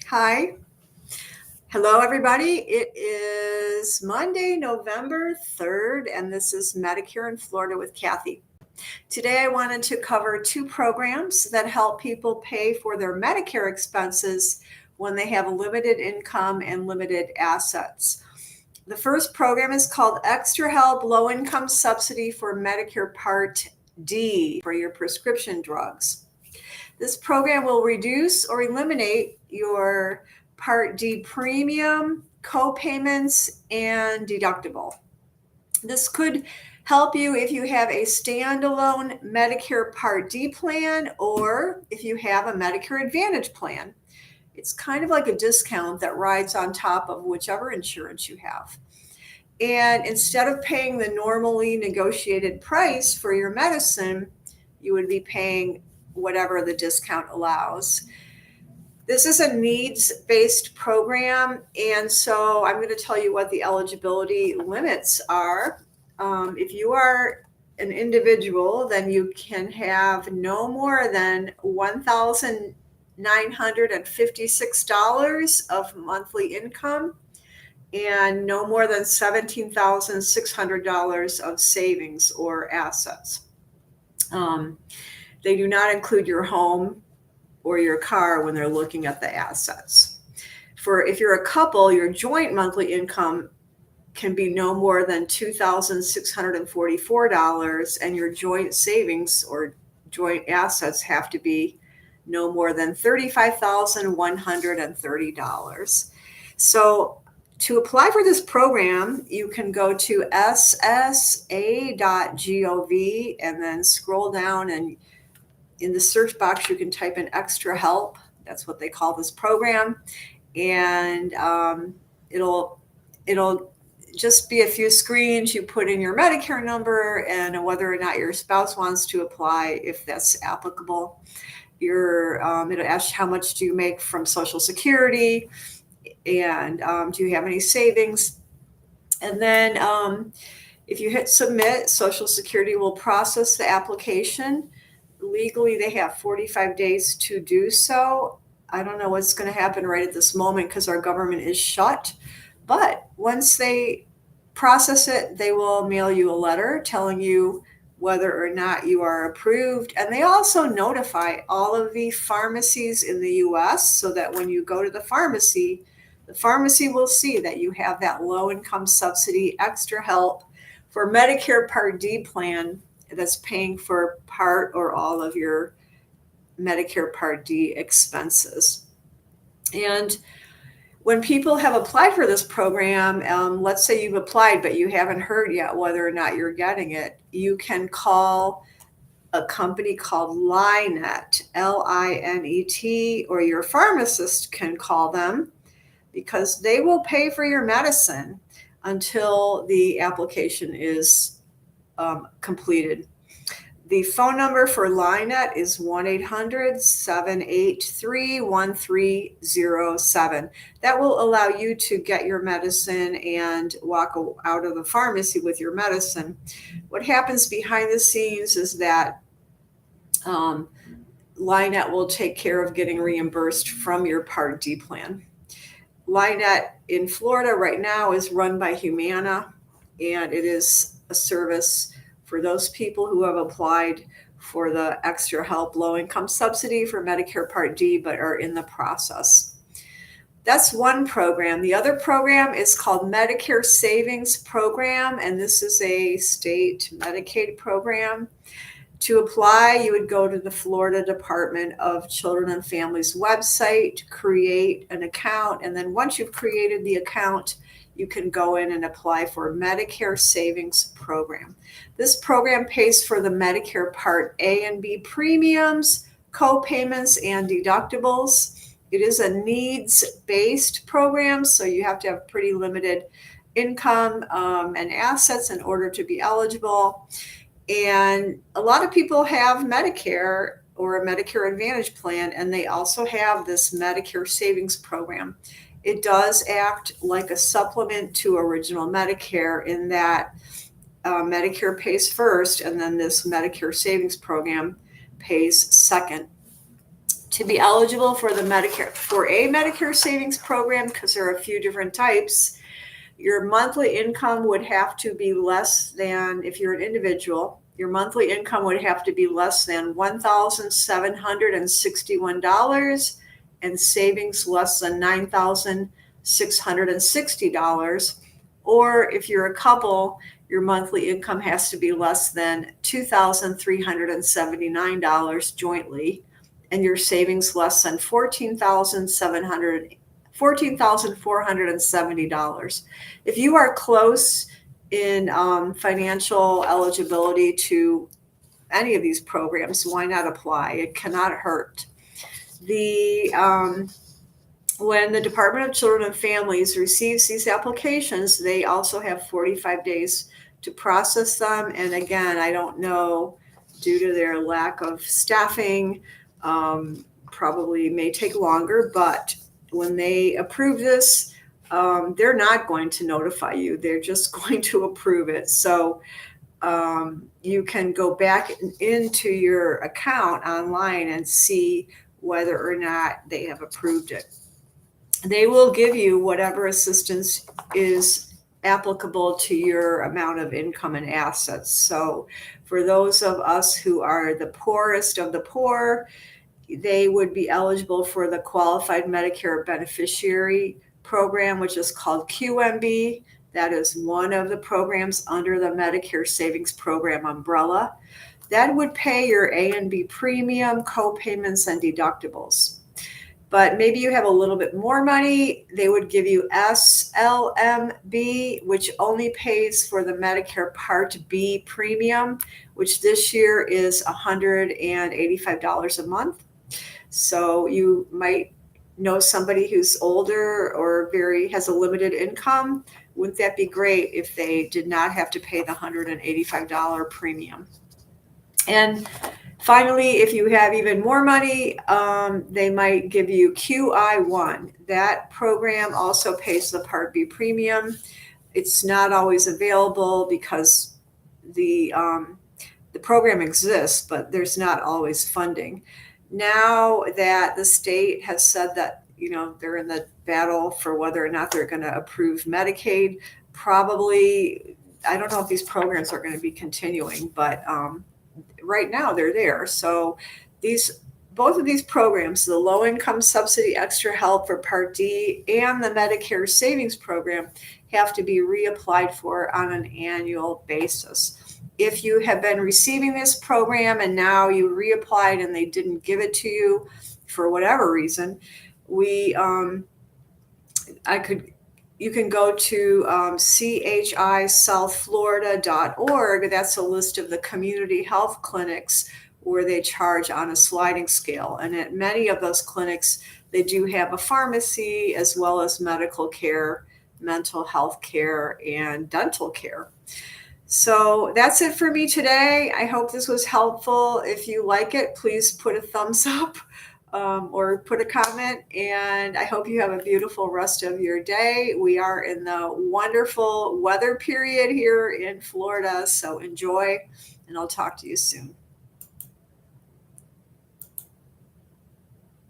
Hi. Hello, everybody. It is Monday, November 3rd, and this is Medicare in Florida with Kathy. Today, I wanted to cover two programs that help people pay for their Medicare expenses when they have a limited income and limited assets. The first program is called Extra Help Low Income Subsidy for Medicare Part D for your prescription drugs. This program will reduce or eliminate your Part D premium, co-payments, and deductible. This could help you if you have a standalone Medicare Part D plan or if you have a Medicare Advantage plan. It's kind of like a discount that rides on top of whichever insurance you have. And instead of paying the normally negotiated price for your medicine, you would be paying whatever the discount allows. This is a needs-based program, and so I'm going to tell you what the eligibility limits are. If you are an individual, then you can have no more than $1,956 of monthly income and no more than $17,600 of savings or assets. They do not include your home or your car when they're looking at the assets. If you're a couple, your joint monthly income can be no more than $2,644, and your joint savings or joint assets have to be no more than $35,130. So to apply for this program, you can go to ssa.gov and then scroll down, and in the search box, you can type in Extra Help. That's what they call this program. And it'll just be a few screens. You put in your Medicare number and whether or not your spouse wants to apply, if that's applicable. It'll ask how much do you make from Social Security, and do you have any savings? And then if you hit submit, Social Security will process the application. Legally, they have 45 days to do so. I don't know what's going to happen right at this moment because our government is shut. But once they process it, they will mail you a letter telling you whether or not you are approved. And they also notify all of the pharmacies in the U.S. so that when you go to the pharmacy will see that you have that low-income subsidy Extra Help for Medicare Part D plan that's paying for part or all of your Medicare Part D expenses. And when people have applied for this program, let's say you've applied, but you haven't heard yet whether or not you're getting it, you can call a company called Linet, Linet, or your pharmacist can call them because they will pay for your medicine until the application is completed. The phone number for Linet is 1-800-783-1307. That will allow you to get your medicine and walk out of the pharmacy with your medicine. What happens behind the scenes is that Linet will take care of getting reimbursed from your Part D plan. Linet in Florida right now is run by Humana, and it is a service for those people who have applied for the Extra Help Low-Income Subsidy for Medicare Part D but are in the process. That's one program. The other program is called Medicare Savings Program, and this is a state Medicaid program. To apply, you would go to the Florida Department of Children and Families website, create an account, and then once you've created the account, you can go in and apply for Medicare Savings Program. This program pays for the Medicare Part A and B premiums, co-payments, and deductibles. It is a needs-based program, so you have to have pretty limited income and assets in order to be eligible. And a lot of people have Medicare or a Medicare Advantage plan, and they also have this Medicare Savings Program. It does act like a supplement to original Medicare in that Medicare pays first, and then this Medicare Savings Program pays second. To be eligible for a Medicare Savings Program, because there are a few different types, your monthly income would have to be less than, if you're an individual, your monthly income would have to be less than $1,761 and savings less than $9,660. Or if you're a couple, your monthly income has to be less than $2,379 jointly, and your savings less than $14,470. If you are close in financial eligibility to any of these programs, why not apply? It cannot hurt. When the Department of Children and Families receives these applications, they also have 45 days to process them. And again, I don't know, due to their lack of staffing, probably may take longer, but when they approve this, they're not going to notify you. They're just going to approve it. So you can go back into your account online and see whether or not they have approved it. They will give you whatever assistance is applicable to your amount of income and assets. So for those of us who are the poorest of the poor, they would be eligible for the Qualified Medicare Beneficiary Program, which is called QMB. That is one of the programs under the Medicare Savings Program umbrella. That would pay your A and B premium, co-payments, and deductibles. But maybe you have a little bit more money, they would give you SLMB, which only pays for the Medicare Part B premium, which this year is $185 a month. So you might know somebody who's older or has a limited income. Wouldn't that be great if they did not have to pay the $185 premium? And finally, if you have even more money, they might give you QI1. That program also pays the Part B premium. It's not always available because the program exists, but there's not always funding. Now that the state has said that, they're in the battle for whether or not they're going to approve Medicaid, probably, I don't know if these programs are going to be continuing, but right now they're there. So both of these programs, the low income subsidy extra help for Part D and the Medicare Savings Program, have to be reapplied for on an annual basis. If you have been receiving this program and now you reapplied and they didn't give it to you for whatever reason, you can go to CHISouthFlorida.org. That's a list of the community health clinics where they charge on a sliding scale. And at many of those clinics, they do have a pharmacy as well as medical care, mental health care, and dental care. So that's it for me today. I hope this was helpful. If you like it, please put a thumbs up. Or put a comment, and I hope you have a beautiful rest of your day. We are in the wonderful weather period here in Florida, so enjoy, and I'll talk to you soon.